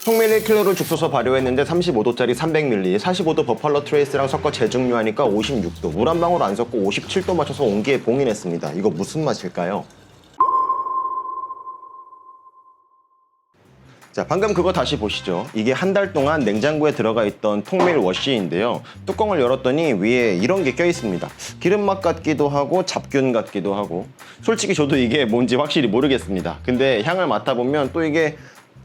통밀 1kg를 죽서서 발효했는데 35도짜리 300ml, 45도 버팔로 트레이스랑 섞어 재증류하니까 56도, 물 한 방울 안 섞고 57도 맞춰서 온기에 봉인했습니다. 이거 무슨 맛일까요? 자, 방금 그거 다시 보시죠. 이게 한 달 동안 냉장고에 들어가 있던 통밀 워시인데요. 뚜껑을 열었더니 위에 이런 게 껴 있습니다. 기름맛 같기도 하고 잡균 같기도 하고, 솔직히 저도 이게 뭔지 확실히 모르겠습니다. 근데 향을 맡아보면 또 이게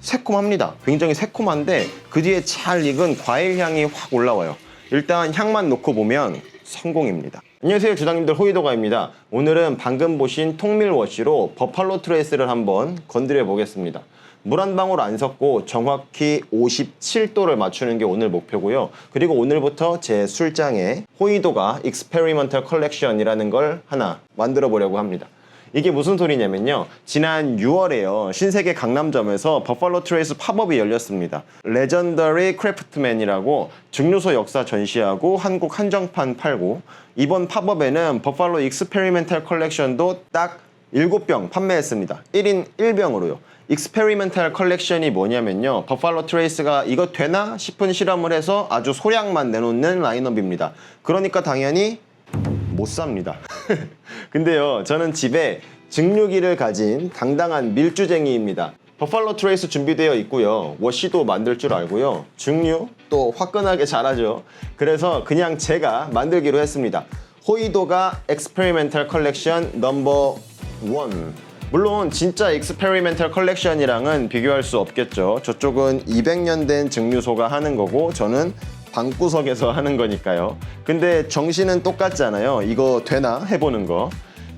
새콤합니다. 굉장히 새콤한데 그 뒤에 잘 익은 과일 향이 확 올라와요. 일단 향만 놓고 보면 성공입니다. 안녕하세요, 주당님들, 호이도가입니다. 오늘은 방금 보신 통밀 워시로 버팔로 트레이스를 한번 건드려 보겠습니다. 물 한 방울 안 섞고 정확히 57도를 맞추는 게 오늘 목표고요. 그리고 오늘부터 제 술장에 호이도가 익스페리먼털 컬렉션이라는 걸 하나 만들어 보려고 합니다. 이게 무슨 소리냐면요, 지난 6월에요 신세계 강남점에서 버팔로 트레이스 팝업이 열렸습니다. 레전더리 크래프트맨이라고 증류소 역사 전시하고 한국 한정판 팔고, 이번 팝업에는 버팔로 익스페리멘탈 컬렉션도 딱 7병 판매했습니다. 1인 1병으로요. 익스페리멘탈 컬렉션이 뭐냐면요, 버팔로 트레이스가 이거 되나 싶은 실험을 해서 아주 소량만 내놓는 라인업입니다. 그러니까 당연히 못 삽니다. 근데요, 저는 집에 증류기를 가진 당당한 밀주쟁이입니다. 버팔로 트레이스 준비되어 있고요, 워시도 만들 줄 알고요, 증류 또 화끈하게 잘하죠. 그래서 그냥 제가 만들기로 했습니다. 호이도가 익스페리멘탈 컬렉션 넘버 1. 물론 진짜 익스페리멘탈 컬렉션이랑은 비교할 수 없겠죠. 저쪽은 200년 된 증류소가 하는 거고 저는 방구석에서 하는 거니까요. 근데 정신은 똑같잖아요. 이거 되나 해보는 거.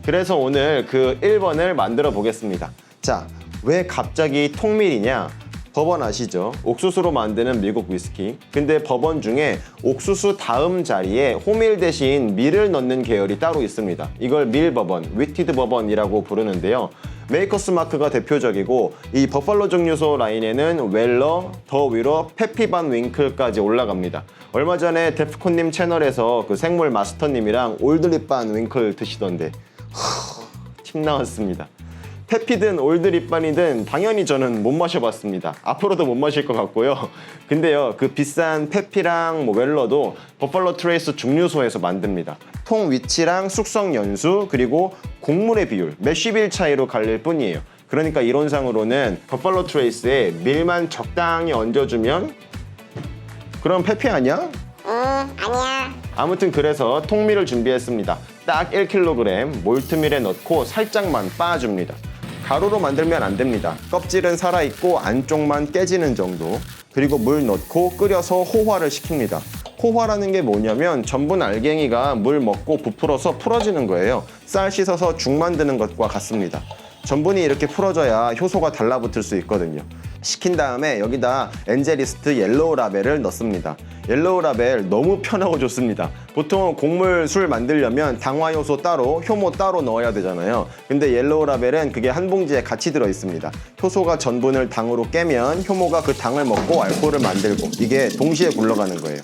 그래서 오늘 그 1번을 만들어 보겠습니다. 자, 왜 갑자기 통밀이냐? 버번 아시죠? 옥수수로 만드는 미국 위스키. 근데 버번 중에 옥수수 다음 자리에 호밀 대신 밀을 넣는 계열이 따로 있습니다. 이걸 밀 버번, 위티드 버번이라고 부르는데요. 메이커스 마크가 대표적이고, 이 버팔로 증류소 라인에는 웰러, 더 위로 페피 반 윙클까지 올라갑니다. 얼마 전에 데프콘님 채널에서 그 생물 마스터님이랑 올드립 반 윙클 드시던데 침 나왔습니다. 페피든 올드립반이든 당연히 저는 못 마셔봤습니다. 앞으로도 못 마실 것 같고요. 근데요, 그 비싼 페피랑 웰러도 버팔로 트레이스 증류소에서 만듭니다. 통 위치랑 숙성 연수 그리고 곡물의 비율 몇십 일 차이로 갈릴 뿐이에요. 그러니까 이론상으로는 버팔로 트레이스에 밀만 적당히 얹어주면 그럼 페피 아니야? 아니야. 아무튼 그래서 통밀을 준비했습니다. 딱 1kg 몰트밀에 넣고 살짝만 빻아줍니다. 가루로 만들면 안 됩니다. 껍질은 살아있고 안쪽만 깨지는 정도. 그리고 물 넣고 끓여서 호화를 시킵니다. 호화라는 게 뭐냐면 전분 알갱이가 물 먹고 부풀어서 풀어지는 거예요. 쌀 씻어서 죽 만드는 것과 같습니다. 전분이 이렇게 풀어져야 효소가 달라붙을 수 있거든요. 식힌 다음에 여기다 엔젤리스트 옐로우 라벨을 넣습니다. 옐로우 라벨 너무 편하고 좋습니다. 보통 곡물 술 만들려면 당화 효소 따로, 효모 따로 넣어야 되잖아요. 근데 옐로우 라벨은 그게 한 봉지에 같이 들어 있습니다. 효소가 전분을 당으로 깨면 효모가 그 당을 먹고 알코올을 만들고, 이게 동시에 굴러가는 거예요.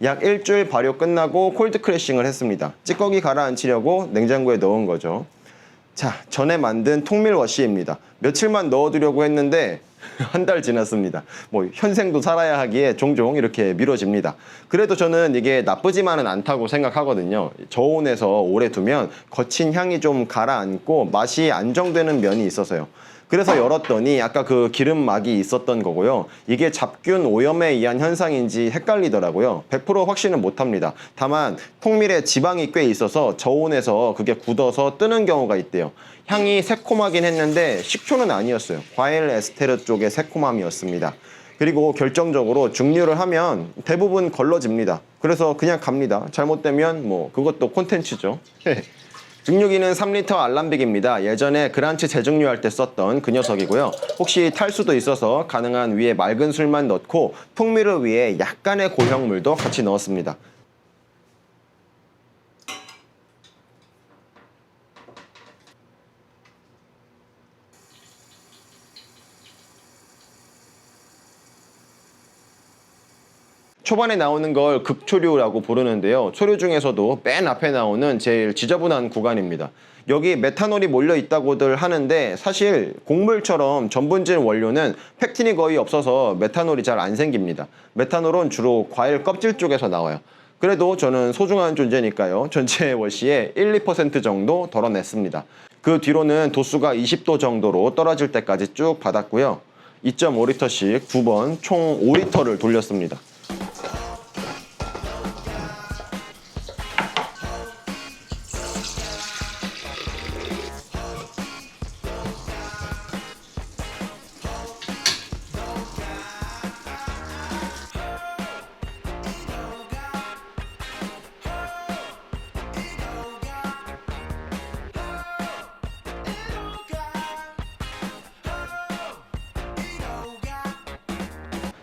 약 일주일 발효 끝나고 콜드 크래싱을 했습니다. 찌꺼기 가라앉히려고 냉장고에 넣은 거죠. 자, 전에 만든 통밀 워시입니다. 며칠만 넣어두려고 했는데 한 달 지났습니다. 뭐 현생도 살아야 하기에 종종 이렇게 미뤄집니다. 그래도 저는 이게 나쁘지만은 않다고 생각하거든요. 저온에서 오래 두면 거친 향이 좀 가라앉고 맛이 안정되는 면이 있어서요. 그래서 열었더니 아까 그 기름막이 있었던 거고요. 이게 잡균 오염에 의한 현상인지 헷갈리더라고요. 100% 확신은 못합니다. 다만 통밀에 지방이 꽤 있어서 저온에서 그게 굳어서 뜨는 경우가 있대요. 향이 새콤하긴 했는데 식초는 아니었어요. 과일 에스테르 쪽의 새콤함이었습니다. 그리고 결정적으로 증류를 하면 대부분 걸러집니다. 그래서 그냥 갑니다. 잘못되면 뭐 그것도 콘텐츠죠. 증류기는 3리터 알람빅입니다. 예전에 그란치 재증류할 때 썼던 그 녀석이고요. 혹시 탈 수도 있어서 가능한 위에 맑은 술만 넣고 통밀을 위해 약간의 고형물도 같이 넣었습니다. 초반에 나오는 걸 극초류라고 부르는데요. 초류 중에서도 맨 앞에 나오는 제일 지저분한 구간입니다. 여기 메탄올이 몰려 있다고들 하는데 사실 곡물처럼 전분질 원료는 팩틴이 거의 없어서 메탄올이 잘 안 생깁니다. 메탄올은 주로 과일 껍질 쪽에서 나와요. 그래도 저는 소중한 존재니까요. 전체 워시의 1, 2% 정도 덜어냈습니다. 그 뒤로는 도수가 20도 정도로 떨어질 때까지 쭉 받았고요. 2.5리터씩 2번 총 5리터를 돌렸습니다.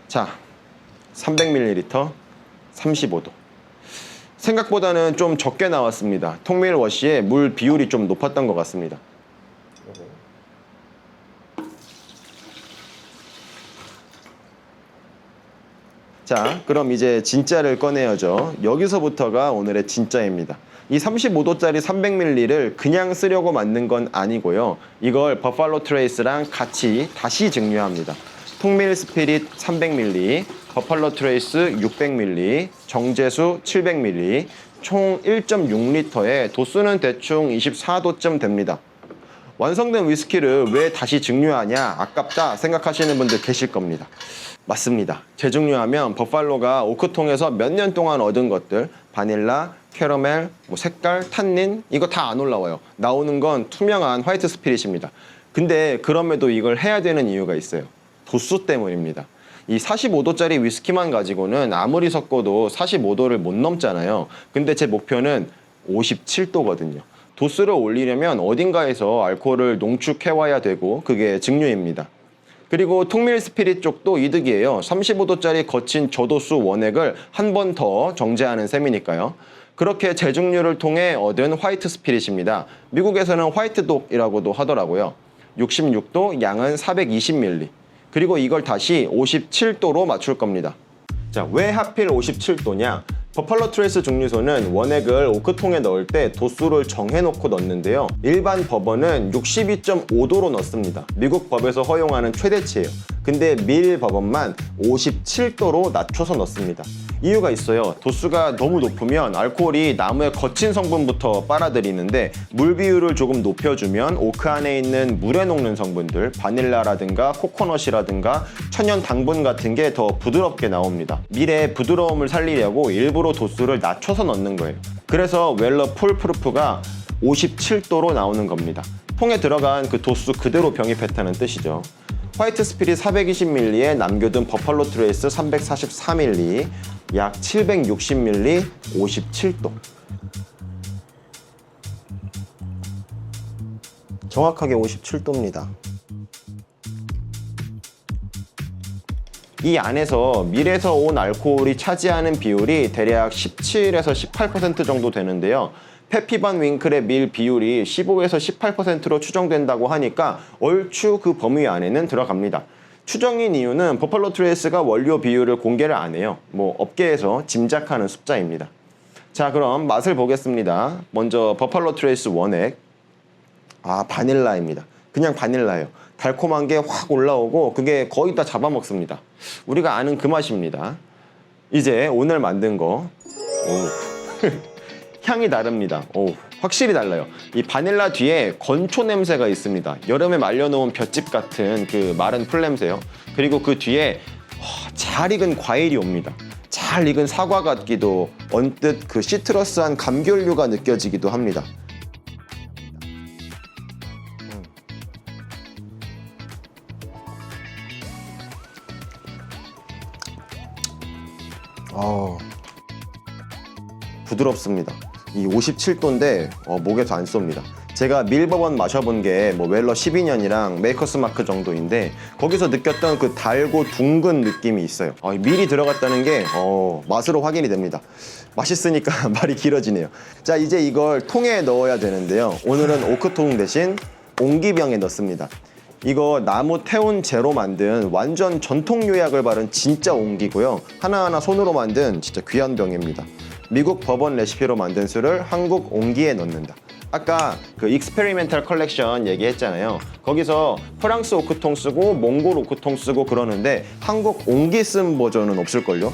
자, 300ml, 35도. 생각보다는 좀 적게 나왔습니다. 통밀 워시에 물 비율이 좀 높았던 것 같습니다. 자, 그럼 이제 진짜를 꺼내야죠. 여기서부터가 오늘의 진짜입니다. 이 35도짜리 300ml를 그냥 쓰려고 만든 건 아니고요. 이걸 버팔로 트레이스랑 같이 다시 증류합니다. 통밀 스피릿 300ml, 버팔로 트레이스 600ml, 정제수 700ml, 총 1.6리터에 도수는 대충 24도쯤 됩니다. 완성된 위스키를 왜 다시 증류하냐, 아깝다 생각하시는 분들 계실 겁니다. 맞습니다. 재증류하면 버팔로가 오크통에서 몇 년 동안 얻은 것들, 바닐라, 캐러멜, 색깔, 탄닌 이거 다 안 올라와요. 나오는 건 투명한 화이트 스피릿입니다. 근데 그럼에도 이걸 해야 되는 이유가 있어요. 도수 때문입니다. 이 45도짜리 위스키만 가지고는 아무리 섞어도 45도를 못 넘잖아요. 근데 제 목표는 57도거든요. 도수를 올리려면 어딘가에서 알코올을 농축해와야 되고 그게 증류입니다. 그리고 통밀 스피릿 쪽도 이득이에요. 35도짜리 거친 저도수 원액을 한 번 더 정제하는 셈이니까요. 그렇게 재증류를 통해 얻은 화이트 스피릿입니다. 미국에서는 화이트독이라고도 하더라고요. 66도, 양은 420ml. 그리고 이걸 다시 57도로 맞출 겁니다. 자, 왜 하필 57도냐? 버팔로 트레이스 증류소는 원액을 오크통에 넣을 때 도수를 정해놓고 넣는데요. 일반 버번은 62.5도로 넣습니다. 미국 법에서 허용하는 최대치예요. 근데 밀 버번만 57도로 낮춰서 넣습니다. 이유가 있어요. 도수가 너무 높으면 알코올이 나무의 거친 성분부터 빨아들이는데 물 비율을 조금 높여주면 오크 안에 있는 물에 녹는 성분들, 바닐라라든가 코코넛이라든가 천연 당분 같은 게 더 부드럽게 나옵니다. 밀의 부드러움을 살리려고 일부러 도수를 낮춰서 넣는 거예요. 그래서 웰러 풀프루프가 57도로 나오는 겁니다. 통에 들어간 그 도수 그대로 병입했다는 뜻이죠. 화이트 스피릿 420ml에 남겨둔 버팔로 트레이스 344ml, 약 760ml, 57도. 정확하게 57도입니다. 이 안에서 밀에서 온 알코올이 차지하는 비율이 대략 17에서 18% 정도 되는데요. 페피반 윙클의 밀 비율이 15에서 18%로 추정된다고 하니까 얼추 그 범위 안에는 들어갑니다. 추정인 이유는 버팔로 트레이스가 원료 비율을 공개를 안 해요. 뭐 업계에서 짐작하는 숫자입니다. 자, 그럼 맛을 보겠습니다. 먼저 버팔로 트레이스 원액. 바닐라입니다. 그냥 바닐라예요. 달콤한 게 확 올라오고 그게 거의 다 잡아먹습니다. 우리가 아는 그 맛입니다. 이제 오늘 만든 거. 향이 다릅니다. 확실히 달라요. 이 바닐라 뒤에 건초 냄새가 있습니다. 여름에 말려놓은 볏짚 같은 그 마른 풀 냄새요. 그리고 그 뒤에 잘 익은 과일이 옵니다. 잘 익은 사과 같기도, 언뜻 그 시트러스한 감귤류가 느껴지기도 합니다. 부드럽습니다. 이 57도인데 목에서 안 쏩니다. 제가 밀버번 마셔본 게 뭐 웰러 12년이랑 메이커스 마크 정도인데 거기서 느꼈던 그 달고 둥근 느낌이 있어요. 밀이 들어갔다는 게 맛으로 확인이 됩니다. 맛있으니까 말이 길어지네요. 자, 이제 이걸 통에 넣어야 되는데요. 오늘은 오크통 대신 옹기병에 넣습니다. 이거 나무 태운 재로 만든 완전 전통 요약을 바른 진짜 옹기고요. 하나하나 손으로 만든 진짜 귀한 병입니다. 미국 버번 레시피로 만든 술을 한국 옹기에 넣는다. 아까 그 익스페리멘탈 컬렉션 얘기했잖아요. 거기서 프랑스 오크통 쓰고 몽골 오크통 쓰고 그러는데 한국 옹기 쓴 버전은 없을걸요?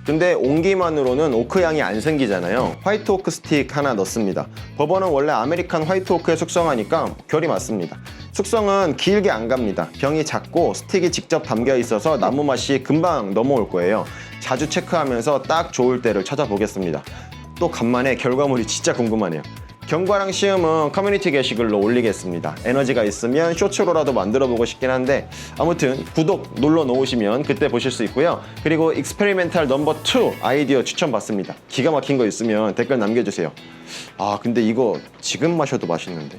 근데 옹기만으로는 오크 향이 안 생기잖아요. 화이트 오크 스틱 하나 넣습니다. 버번은 원래 아메리칸 화이트 오크에 숙성하니까 결이 맞습니다. 숙성은 길게 안 갑니다. 병이 작고 스틱이 직접 담겨 있어서 나무 맛이 금방 넘어올 거예요. 자주 체크하면서 딱 좋을 때를 찾아보겠습니다. 또 간만에 결과물이 진짜 궁금하네요. 경과랑 시음은 커뮤니티 게시글로 올리겠습니다. 에너지가 있으면 쇼츠로라도 만들어보고 싶긴 한데 아무튼 구독 눌러 놓으시면 그때 보실 수 있고요. 그리고 익스페리멘탈 넘버 2 아이디어 추천받습니다. 기가 막힌 거 있으면 댓글 남겨주세요. 근데 이거 지금 마셔도 맛있는데?